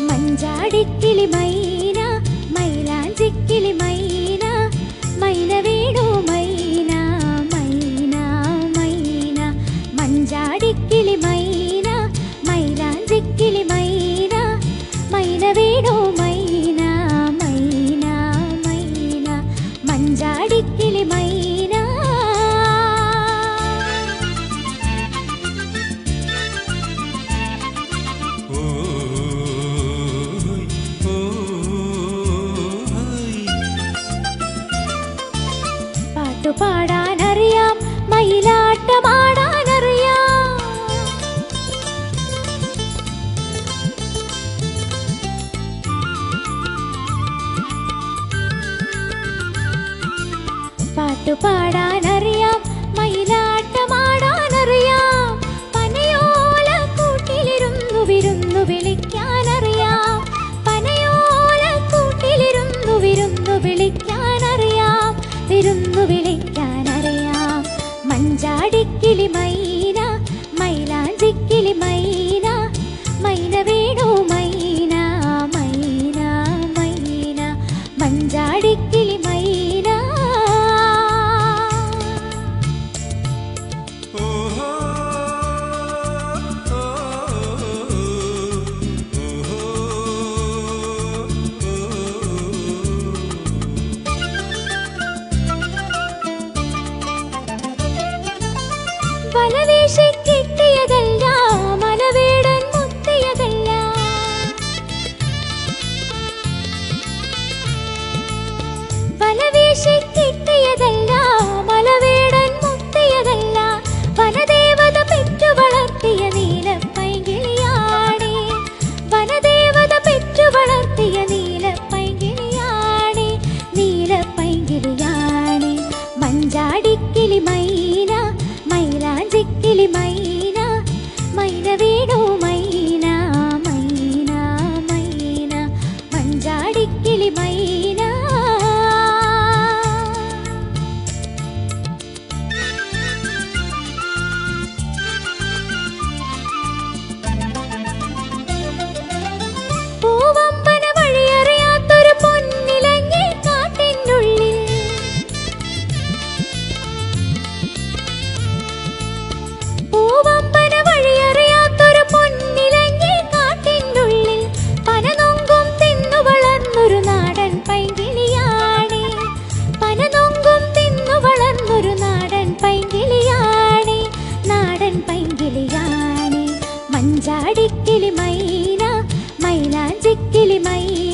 മഞ്ചാടിക്കിളി മൈന മൈലാഞ്ചിക്കിളി മൈന മൈന വേണു മൈന മൈന മൈന മഞ്ചാടിക്കിളി മൈന മൈലാഞ്ചിക്കിളി മൈന മൈന വേണു മൈന മൈന മൈന മഞ്ചാടിക്കിളി മൈന പാടാനറിയാം മയിലാട്ടമാടാനറിയാം പാട്ടുപാടാനറിയാം മയിലാട്ടമാടാനറിയാം പനയോല കൂട്ടിലിരുന്നു വിരുന്നു വിളിക്കാനറിയാം പനയോല കൂട്ടിലിരുന്നു വിരുന്നു വിളിക്കാനറിയാം വിരുന്നു വിളിക്കാനറിയാം മഞ്ചാടിക്കിളി മൈന മൈലാഞ്ചിക്കിളി മൈന മൈന വേണു മൈന മൈന മൈന മഞ്ചാടിക്കിളി മൈന വലവീശി കിട്ടിയതല്ല മലവേടൻ മുത്തിയതല്ല വലവീശി കിട്ടിയതല്ല മലവേടൻ മുത്തിയതല്ല വനദേവത പെറ്റു വളർത്തിയ നീലപ്പൈങ്കിളിയാണേ വനദേവത പെറ്റു വളർത്തിയ നീലപ്പൈങ്കിളിയാണേ നീലപ്പൈങ്കിളിയാണേ മഞ്ചാടിക്കിളി മൈന മൈലാഞ്ചിക്കിളി മൈന മൈന വേണു മൈന മൈന മൈന മഞ്ചാടിക്കിളി മൈന പൂവമ്പന വഴിയറിയാത്തൊരു പൊന്നിലങ്ങി കാട്ടിനുള്ളിൽ പൂവമ്പന വഴിയറിയാത്തൊരു പൊന്നിലങ്ങി കാട്ടിനുള്ളിൽ പനനൊങ്കും തിന്നു വളർന്നൊരു നാടൻ പൈങ്കിളിയാണേ പനനൊങ്കും തിന്നു വളർന്നൊരു നാടൻ പൈങ്കിളിയാണേ നാടൻ പൈങ്കിളിയാണേ മഞ്ചാടിക്കിളി മൈന മൈലാഞ്ചിക്കിളി മൈന